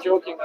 Joking.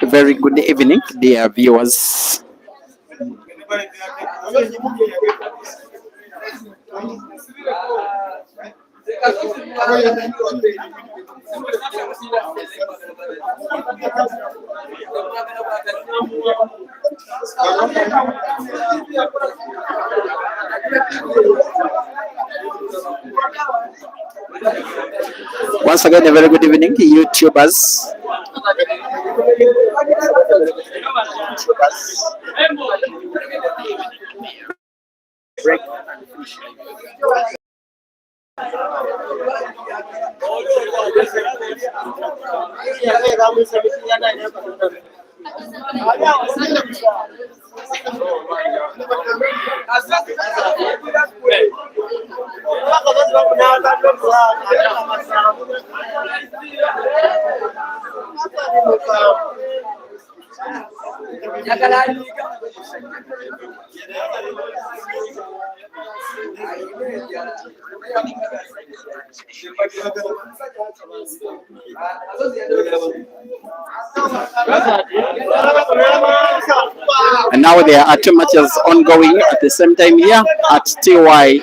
A very good evening, dear viewers. Once again, a very good evening, YouTubers. And now there are two matches ongoing at the same time here at TY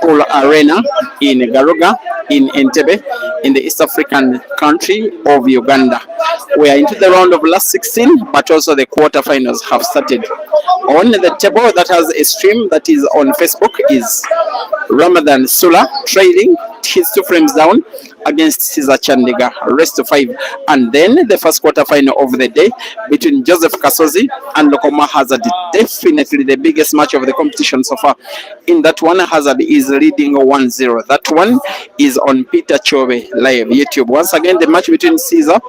Pool Arena in Garuga, in Entebbe, in the East African country of Uganda. We are into the round of last 16, but also the quarterfinals have started. On the table that has a stream that is on Facebook is Ramadan Sula trading his 2 frames down against Caesar Chandiga, rest to 5. And then the first quarterfinal of the day between Joseph Kasozi and Lokoma Hazard, definitely the biggest match of the competition so far. In that one, Hazard is leading 1-0. That one is on Peter Chobe Live YouTube. Once again, the match between Caesar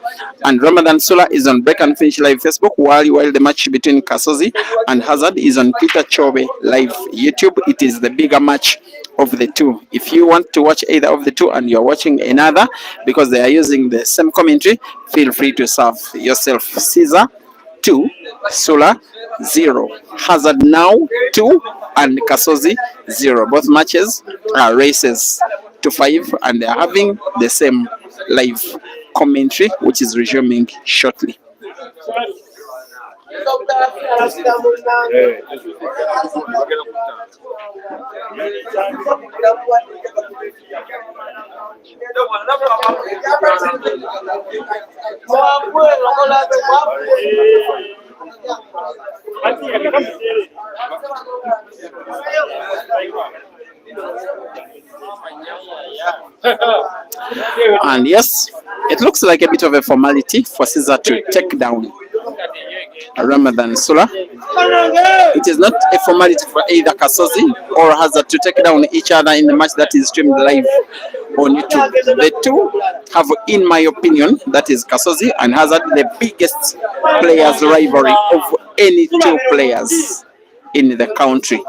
and Ramadan Sula is on Break and Finish Live Facebook, while the match between Kasozi and Hazard is on Peter Chobe Live YouTube. It is the bigger match of the two. If you want to watch either of the two and you're watching another because they are using the same commentary, feel free to serve yourself. Caesar 2, Sula 0, Hazard now 2, and Kasozi 0. Both matches are races to 5, and they are having the same live commentary, which is resuming shortly. And yes, it looks like a bit of a formality for Caesar to take down Ramadan Sula. It is not a formality for either Kasozi or Hazard to take down each other in the match that is streamed live on YouTube. The two have, in my opinion, that is Kasozi and Hazard, the biggest players rivalry of any two players in the country,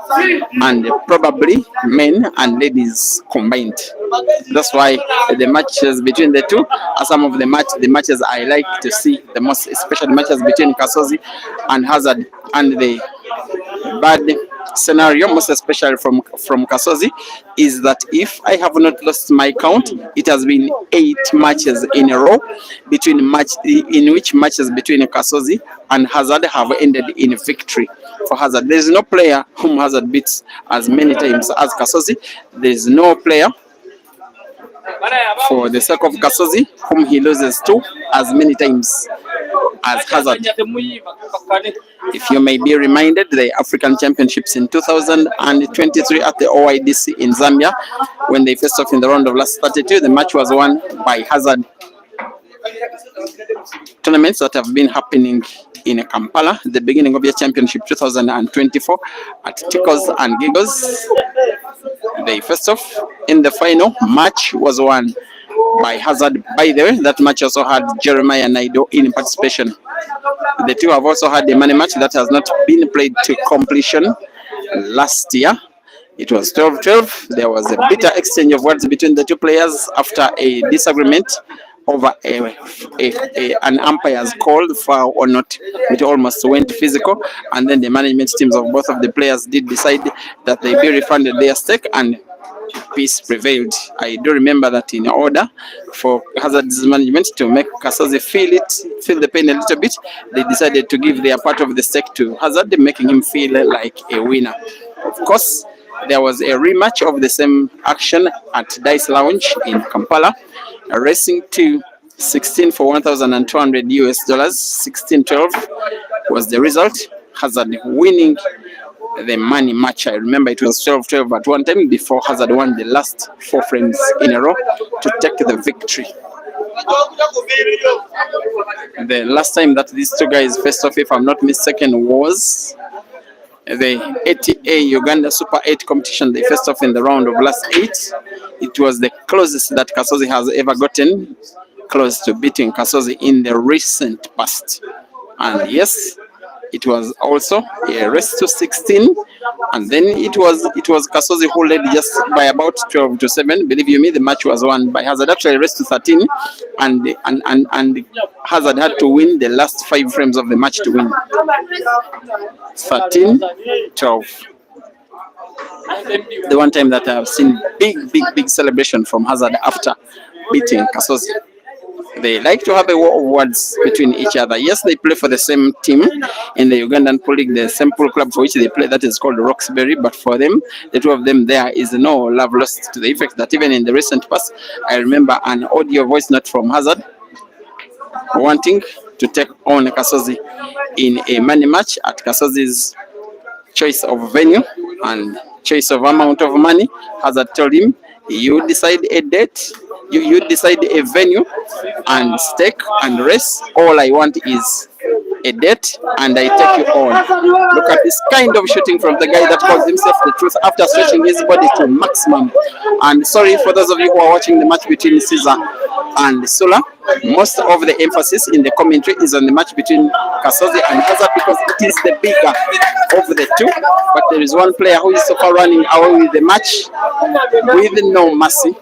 and probably men and ladies combined. That's why the matches between the two are some of the matches I like to see the most, especially matches between Kasozi and Hazard. And the bad scenario, most especially from Kasozi, is that if I have not lost my count, it has been 8 matches in a row in which matches between Kasozi and Hazard have ended in victory for Hazard. There is no player whom Hazard beats as many times as Kasozi. There is no player, for the sake of Kasozi, whom he loses to as many times as Hazard. If you may be reminded, the African Championships in 2023 at the OIDC in Zambia, when they faced off in the round of last 32, the match was won by Hazard. Tournaments that have been happening in Kampala, the beginning of the championship 2024 at Tickles and Giggles, they faced off in the final. Match was won by Hazard. By the way, that match also had Jeremiah Naido in participation. The two have also had a money match that has not been played to completion last year. It was 12-12. There was a bitter exchange of words between the two players after a disagreement over an umpire's call, foul or not. It almost went physical, and then the management teams of both of the players did decide that they be refunded their stake, and peace prevailed. I do remember that in order for Hazard's management to make Kasozi feel the pain a little bit, they decided to give their part of the stake to Hazard, making him feel like a winner. Of course, there was a rematch of the same action at Dice Lounge in Kampala, racing to 16 for 1,200 US dollars. 16-12 was the result. Hazard winning the money match. I remember it was 12-12 at one time before Hazard won the last 4 frames in a row to take the victory. The last time that these two guys faced off, if I'm not mistaken, was the ATA Uganda Super 8 competition. They faced off in the round of last 8. It was the closest that Kasozi has ever gotten close to beating Kasozi in the recent past. And yes, it was also a race to 16, and then it was Kasozi who led just by about 12-7. Believe you me, the match was won by Hazard. Actually, race to 13, and Hazard had to win the last 5 frames of the match to win. 13-12. The one time that I have seen big celebration from Hazard after beating Kasozi. They like to have a war of words between each other. Yes, they play for the same team in the Ugandan Pool League, the same pool club for which they play, that is called Roxbury. But for them, the two of them, there is no love lost, to the effect that even in the recent past, I remember an audio voice note from Hazard wanting to take on Kasozi in a money match at Kasozi's choice of venue and choice of amount of money. Hazard told him, you decide a date, you decide a venue and stake and race. All I want is a date, and I take you on. Look at this kind of shooting from the guy that calls himself the truth after stretching his body to maximum. And sorry for those of you who are watching the match between Caesar and Sula. Most of the emphasis in the commentary is on the match between Kasozi and Hazard because it is the bigger of the two. But there is one player who is so far running away with the match with no mercy,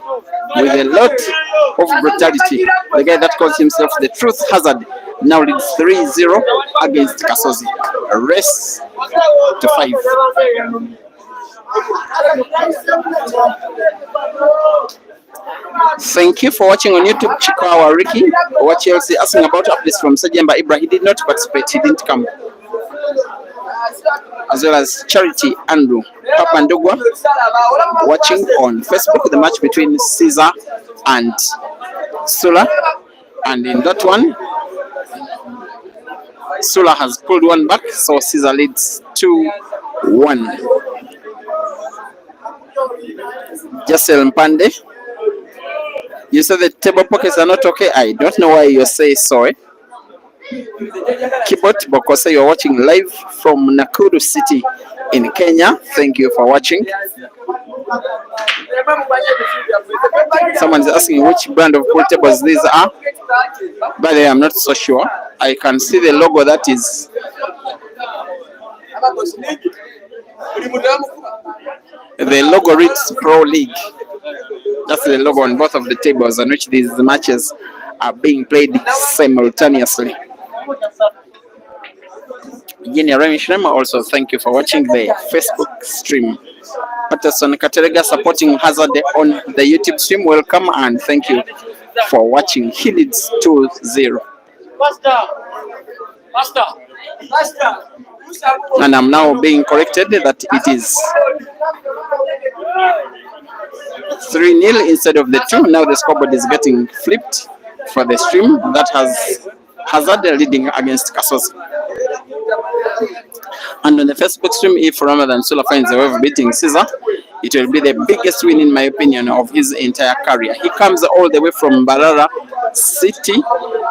with a lot of brutality. The guy that calls himself the truth, Hazard, now leads 3-0 against Kasozi. A race to 5. Thank you for watching on YouTube. Chikawa Ricky, what Chelsea asking about updates from Sajamba Ibra. He did not participate, he didn't come. As well as Charity Andrew Papandogwa watching on Facebook the match between Caesar and Sula, and in that one Sula has pulled one back, so Caesar leads 2-1. Jessel Mpande, you said the table pockets are not okay. I don't know why you say so. Kibot Bokose, you're watching live from Nakuru City in Kenya. Thank you for watching. Someone's asking which brand of pool tables these are. But I'm not so sure. I can see the logo that is the logo reads Pro League. That's the logo on both of the tables on which these matches are being played simultaneously. Jenny Remishrema, also thank you for watching the Facebook stream. Patterson Katerega supporting Hazard on the YouTube stream. Welcome and thank you for watching. He leads 2-0. And I'm now being corrected that it is 3-0 instead of the 2. Now the scoreboard is getting flipped for the stream. That has Hazard leading against Kasozi. And on the Facebook stream, if Ramadan Sula finds a way of beating Caesar, it will be the biggest win, in my opinion, of his entire career. He comes all the way from Barara City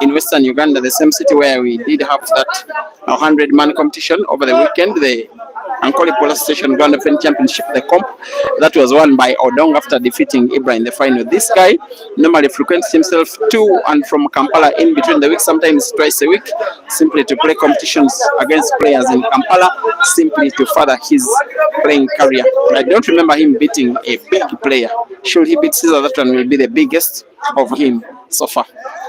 in Western Uganda, the same city where we did have that 100-man competition over the weekend, the Ankoli Police Station Grand Open Championship, the comp that was won by Odong after defeating Ibra in the final. This guy normally frequents himself to and from Kampala in between the week, sometimes twice a week, simply to play competitions against players in Kampala, simply to further his playing career. I don't remember him beating a big player. Should he beat Caesar, that one will be the biggest of him so far.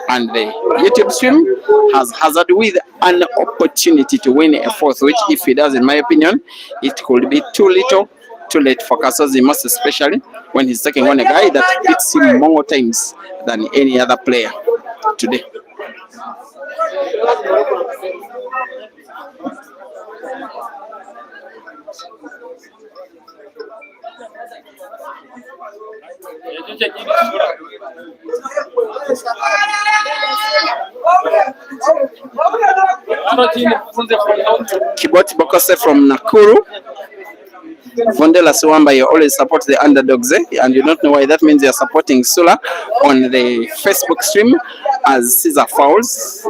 And the YouTube stream has Hazard with an opportunity to win a fourth, which if he does, in my opinion, it could be too little, too late for Kasozi, most especially when he's taking on a guy that beats him more times than any other player today. Kiboti Bokose from Nakuru. Vondela Suwamba, you always support the underdogs, and you don't know why. That means you're supporting Sula on the Facebook stream as Caesar fouls.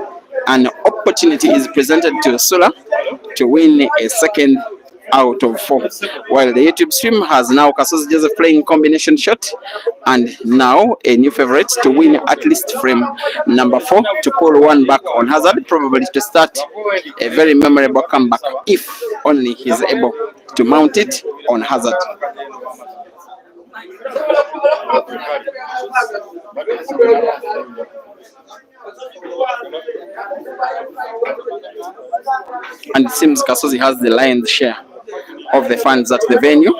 An opportunity is presented to Sula to win a second out of 4, while the YouTube stream has now Kasozi Joseph playing combination shot, and now a new favorite to win at least frame number 4 to pull one back on Hazard, probably to start a very memorable comeback if only he's able to mount it on Hazard. And it seems Kasozi has the lion's share of the fans at the venue.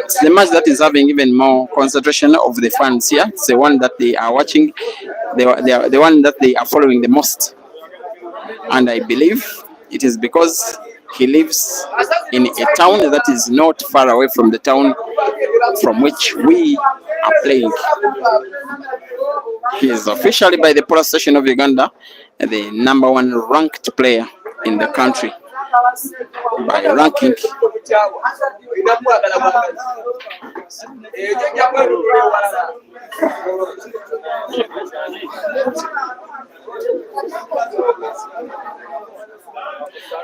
It's the match that is having even more concentration of the fans here. It's the one that they are watching, the one that they are following the most. And I believe it is because he lives in a town that is not far away from the town from which we are playing. He is officially, by the police station of Uganda, the #1 ranked player in the country by ranking.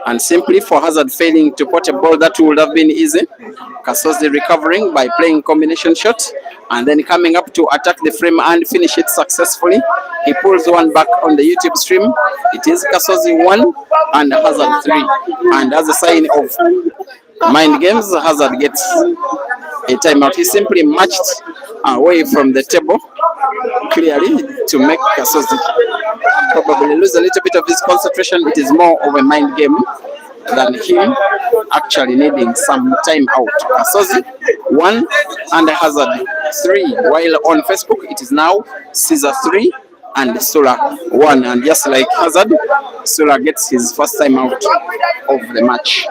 And simply for Hazard failing to put a ball that would have been easy, Kasozi recovering by playing combination shot and then coming up to attack the frame and finish it successfully. He pulls one back on the YouTube stream. It is Kasozi 1 and Hazard 3. And as a sign of mind games, Hazard gets a timeout. He simply matched away from the table clearly to make Kasozi probably lose a little bit of his concentration. It is more of a mind game than him actually needing some time out. Kasozi 1 and Hazard 3, while on Facebook it is now Caesar 3 and Sula 1, and just like Hazard, Sula gets his first time out of the match.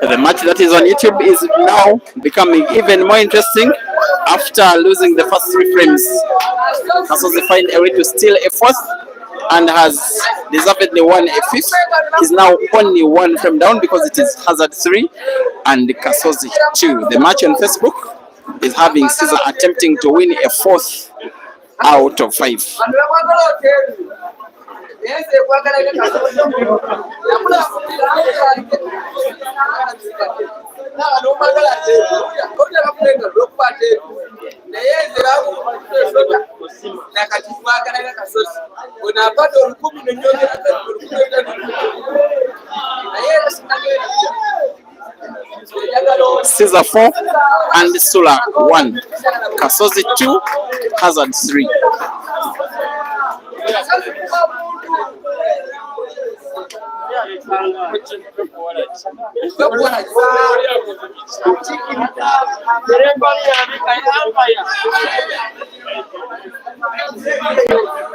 The match that is on YouTube is now becoming even more interesting after losing the first 3 frames. Kasozi find a way to steal a fourth and has deservedly won a fifth. He's now only 1 frame down because it is Hazard 3 and Kasozi 2. The match on Facebook is having Caesar attempting to win a fourth out of 5. Caesar 4 and Sula 1. Kasozi 2, Hazard 3.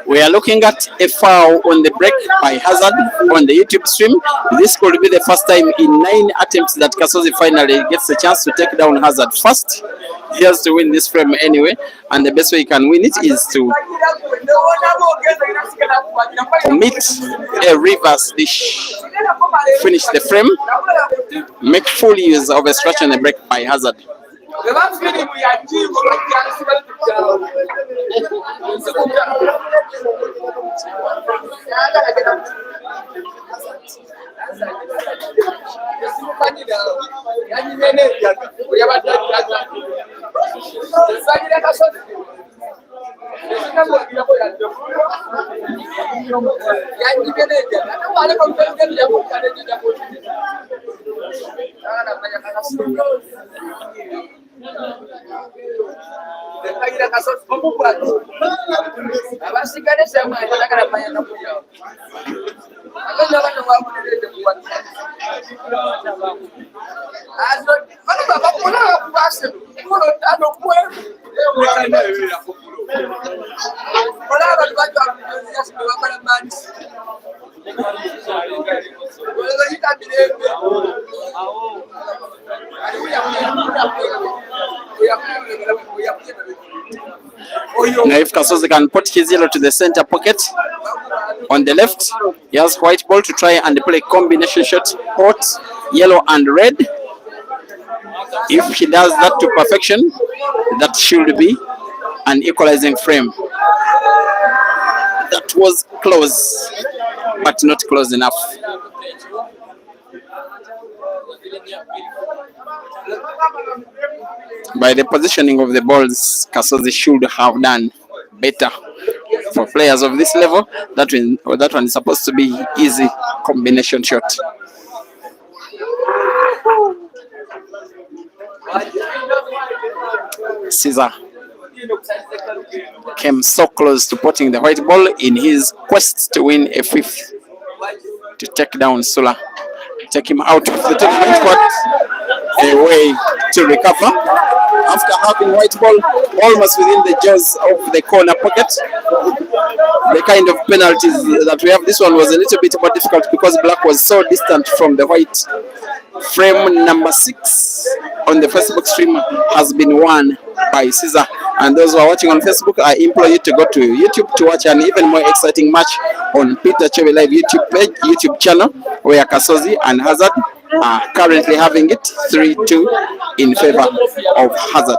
We are looking at a foul on the break by Hazard on the YouTube stream. This could be the first time in 9 attempts that Kasozi finally gets a chance to take down Hazard first. He has to win this frame anyway, and the best way he can win it is to commit a reverse dish, finish the frame, make full use of a scratch on the break by Hazard. Now if Kasozi can put his yellow to the center pocket on the left, he has white ball to try and play combination shot, hot, yellow and red. If he does that to perfection, that should be an equalizing frame. That was close, but not close enough. By the positioning of the balls, Kasozi should have done better. For players of this level, that one is supposed to be easy combination shot. Caesar came so close to putting the white ball in his quest to win a fifth, to take down Sula, take him out of the tournament court, a way to recover after having white ball almost within the jaws of the corner pocket. The kind of penalties that we have, this one was a little bit more difficult because black was so distant from the white. Frame number 6 on the Facebook stream has been won by Caesar. And those who are watching on Facebook, I implore you to go to YouTube to watch an even more exciting match on Peter Chebe Live YouTube channel, where Kasozi and Hazard are currently having it 3-2 in favor of Hazard.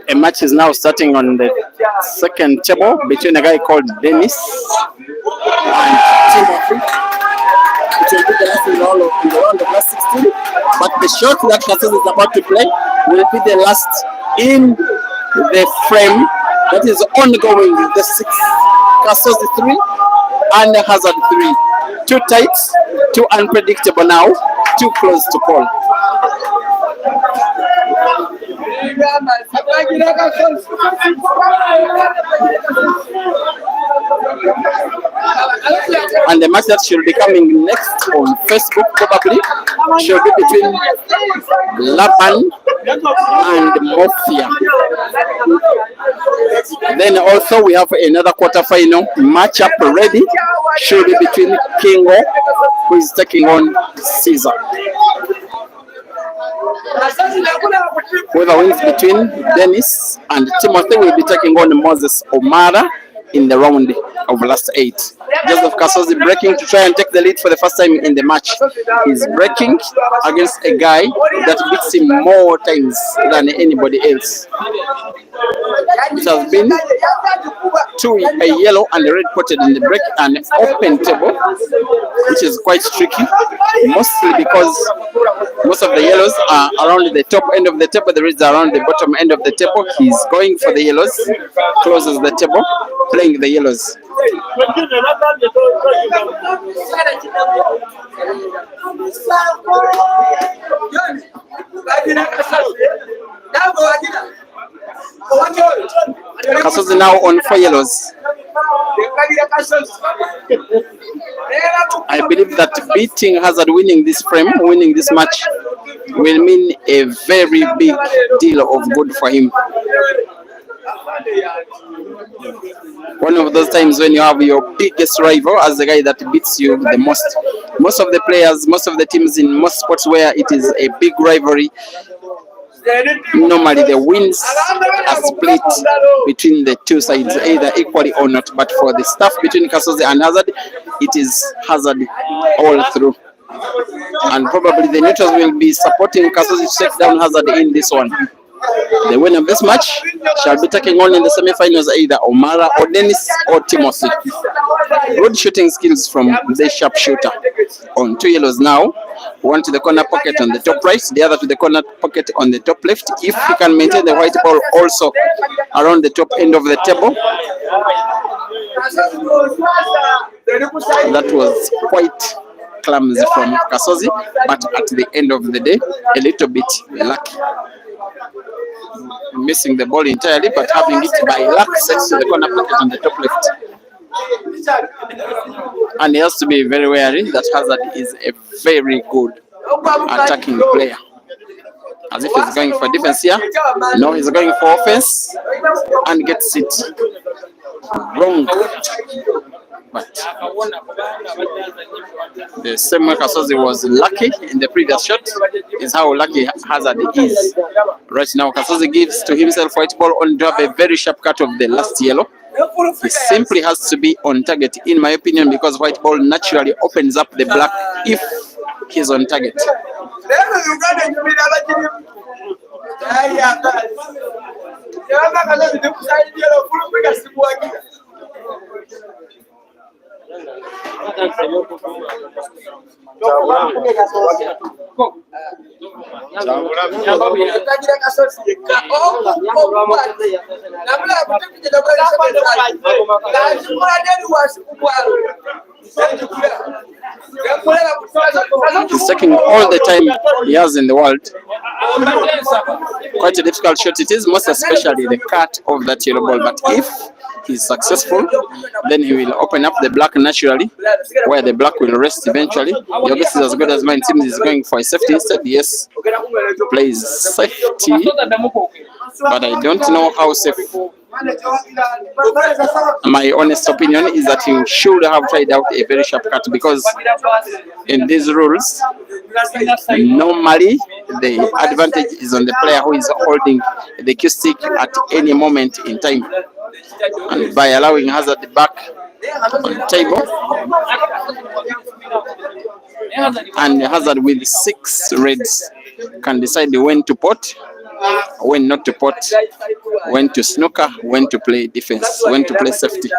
A match is now starting on the second table between a guy called Dennis and Timothy. It will be the last in the round of last 16, but the shot that Kasozi is about to play will be the last in the frame that is ongoing. The 6, Kasozi 3 and Hazard 3. Too tight, too unpredictable now, too close to call. And the match that should be coming next on Facebook probably should be between Laban and Mafia. Then also we have another quarterfinal matchup ready, should be between Kingo, who is taking on Caesar. Whoever wins between Dennis and Timothy will be taking on Moses Omara in the round of last 8. Joseph Kasozi breaking to try and take the lead for the first time in the match. He's breaking against a guy that beats him more times than anybody else. It has been 2 a yellow and a red potted in the break, an open table, which is quite tricky, mostly because most of the yellows are around the top end of the table, the reds are around the bottom end of the table. He's going for the yellows, closes the table, playing the yellows. Kasozi now on 4 yellows. I believe that beating Hazard, winning this frame, winning this match, will mean a very big deal of good for him. One of those times when you have your biggest rival as the guy that beats you the most. Most of the players, most of the teams in most sports where it is a big rivalry, normally the wins are split between the two sides, either equally or not. But for the stuff between Kasozi and Hazard, it is Hazard all through. And probably the neutrals will be supporting Kasozi to take down Hazard in this one. The winner of this match shall be taking on in the semi-finals either Omara or Dennis or Timothy. Good shooting skills from the sharpshooter. On 2 yellows now. One to the corner pocket on the top right, the other to the corner pocket on the top left. If he can maintain the white ball also around the top end of the table. That was quite clumsy from Kasozi, but at the end of the day, a little bit lucky. Missing the ball entirely, but having it by luck set to the corner pocket on the top left. And he has to be very wary that Hazard is a very good attacking player. As if he's going for defense here. No, he's going for offense and gets it wrong. But the same way Kasozi was lucky in the previous shot is how lucky Hazard is. Right now, Kasozi gives to himself white ball only to have a very sharp cut of the last yellow. He simply has to be on target, in my opinion, because white ball naturally opens up the black if he's on target. He's taking all the time he has in the world. Quite a difficult shot it is, most especially the cut of that yellow ball. But if he's successful, then he will open up the black naturally, where the black will rest eventually. Your guess is as good as mine. Seems he's going for a safety instead. Yes, plays safety, but I don't know how safe. My honest opinion is that he should have tried out a very sharp cut, because in these rules, normally the advantage is on the player who is holding the cue stick at any moment in time. And by allowing Hazard back on the table, and Hazard with 6 reds can decide when to pot, when not to pot, when to snooker, when to play defense, when to play safety.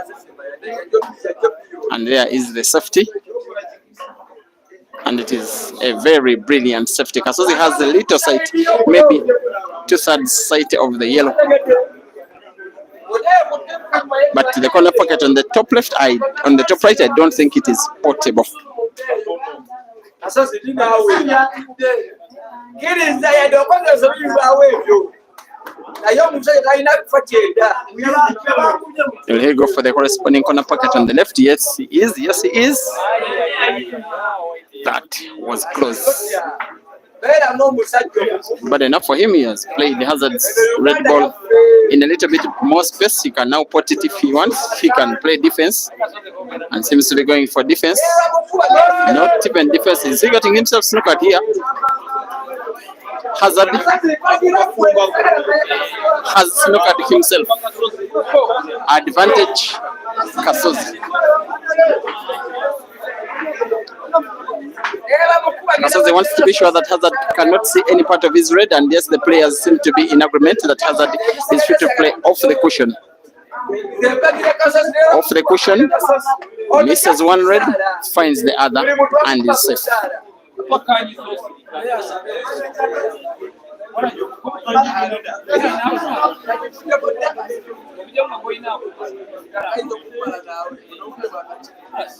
And there is the safety. And it is a very brilliant safety. Kasozi has a little sight, maybe 2/3 sight of the yellow. But the corner pocket on the top left, on the top right, I don't think it is portable. Will he go for the corresponding corner pocket on the left? Yes, he is. Yes, he is. That was close. But enough for him. He has played Hazard's red ball in a little bit more space. He can now pot it if he wants. He can play defense and seems to be going for defense. Not even defense. Is he getting himself snookered here? Hazard has snookered himself. Advantage Kasozi. Kasozi wants to be sure that Hazard cannot see any part of his red, and yes, the players seem to be in agreement that Hazard is free to play off the cushion. Off the cushion, misses one red, finds the other, and is safe.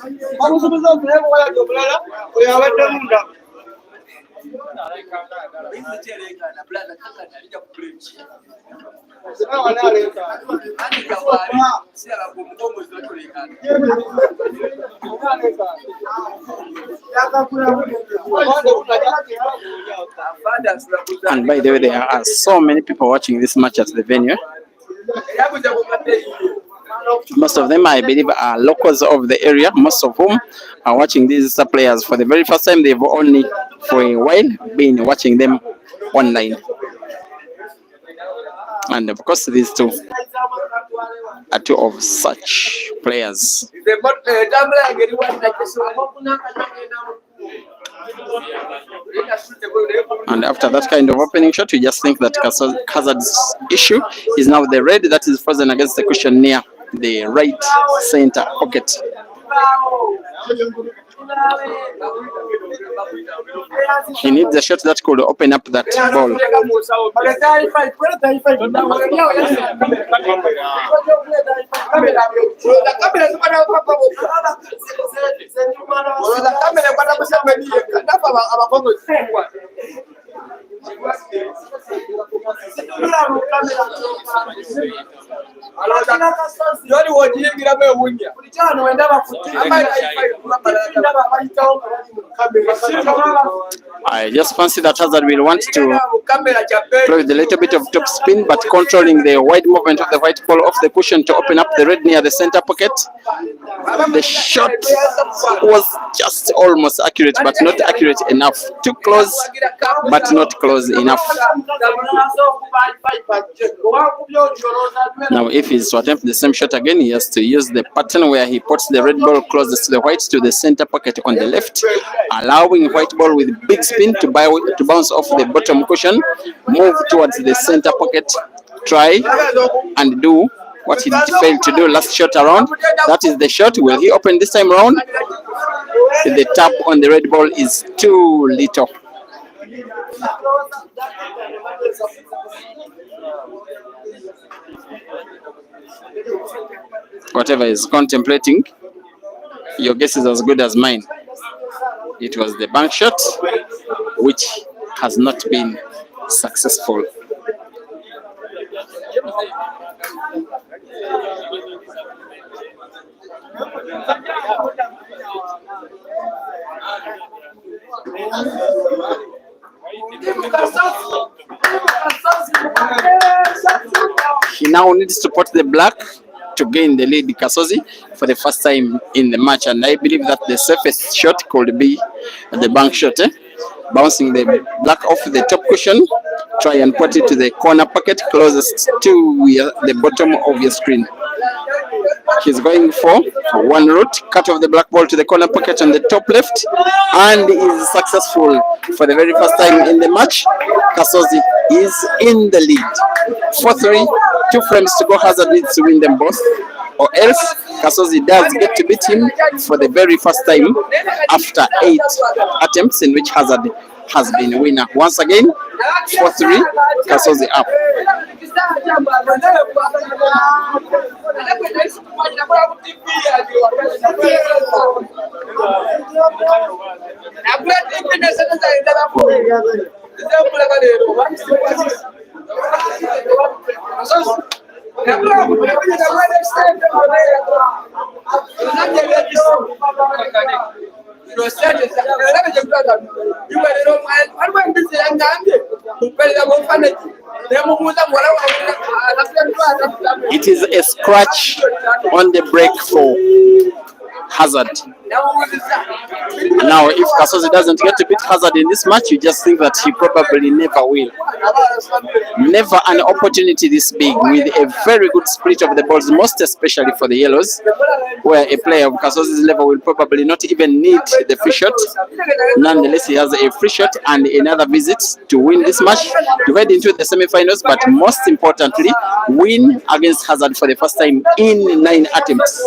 And by the way, there are so many people watching this match at the venue. Most of them, I believe, are locals of the area, most of whom are watching these players for the very first time. They've only, for a while, been watching them online. And of course, these two are two of such players. And after that kind of opening shot, you just think that Hazard's issue is now the red that is frozen against the cushion near the right center pocket. He needs a shot that could open up that ball. I just fancy that Hazard will want to play with a little bit of top spin, but controlling the wide movement of the white ball off the cushion to open up the red near the center pocket. The shot was just almost accurate, but not accurate enough. Too close, but not close enough. Now, if he's to attempt the same shot again, he has to use the pattern where he puts the red ball closest to the white to the center pocket on the left, allowing white ball with big spin to bounce off the bottom cushion, move towards the center pocket, try and do what he failed to do last shot around. That is the shot. Will he open this time around? The tap on the red ball is too little. Whatever is contemplating, your guess is as good as mine. It was the bank shot, which has not been successful. He now needs to put the black to gain the lead, Kasozi, for the first time in the match, and I believe that the safest shot could be the bank shot, bouncing the black off the top cushion, try and put it to the corner pocket closest to the bottom of your screen. He's going for one route, cut off the black ball to the corner pocket on the top left, and is successful for the very first time in the match. Kasozi is in the lead. 4-3, 2 frames to go. Hazard needs to win them both, or else Kasozi does get to beat him for the very first time after 8 attempts in which Hazard has been a winner. Once again, 4-3, Kasozi up. It is a scratch on the break for Hazard. Now, if Kasozi doesn't get to beat Hazard in this match, you just think that he probably never will. Never an opportunity this big, with a very good split of the balls, most especially for the yellows, where a player of Kasozi's level will probably not even need the free shot. Nonetheless, he has a free shot and another visit to win this match, to head into the semi-finals, but most importantly, win against Hazard for the first time in 9 attempts.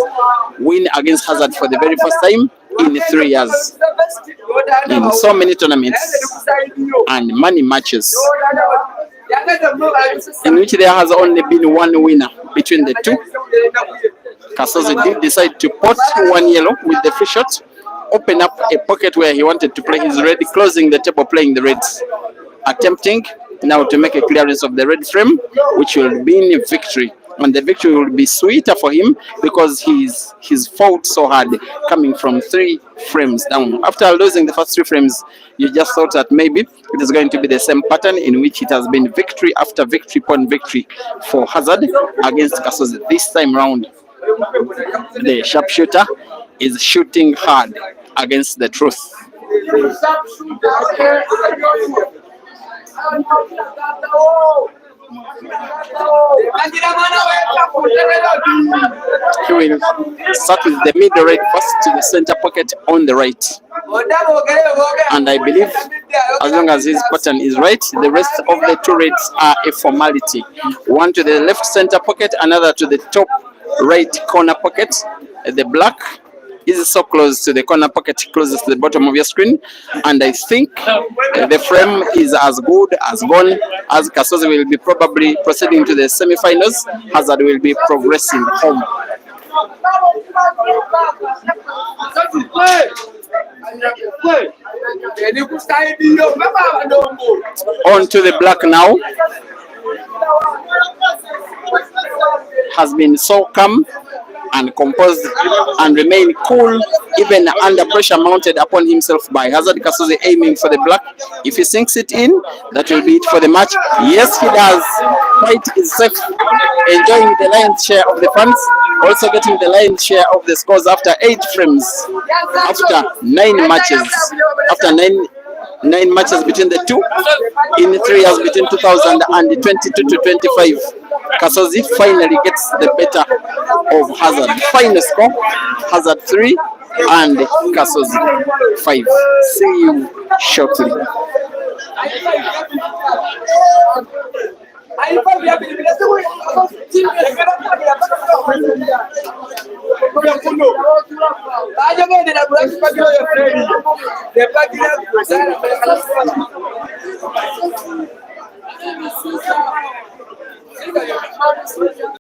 Win against Hazard for the very first time in 3 years, in so many tournaments and many matches, in which there has only been one winner between the two. Kasozi did decide to pot one yellow with the free shot, open up a pocket where he wanted to play his red, closing the table, playing the reds, attempting now to make a clearance of the red frame, which will mean victory. And the victory will be sweeter for him because he's fought so hard, coming from 3 frames down. After losing the first 3 frames, you just thought that maybe it is going to be the same pattern in which it has been victory after victory upon victory for Hazard against Kasozi. This time round, the sharpshooter is shooting hard against the truth. He will start with the middle right first to the center pocket on the right. And I believe as long as his pattern is right, the rest of the 2 reds are a formality. One to the left center pocket, another to the top right corner pocket. The black is so close to the corner pocket, closest to the bottom of your screen, and I think the frame is as good as gone, as Kasozi will be probably proceeding to the semi-finals. Hazard will be progressing home. On to the black now. Has been so calm and composed and remain cool even under pressure mounted upon himself by Hazard. Kasozi aiming for the black. If he sinks it in, that will be it for the match. Yes, he does. White is safe, enjoying the lion's share of the fans, also getting the lion's share of the scores after 8 frames, after 9 matches, after 9 matches between the two in 3 years between 2022 to 25. Kasozi finally gets the better of Hazard. Final score: Hazard 3 and Kasozi 5. See you shortly.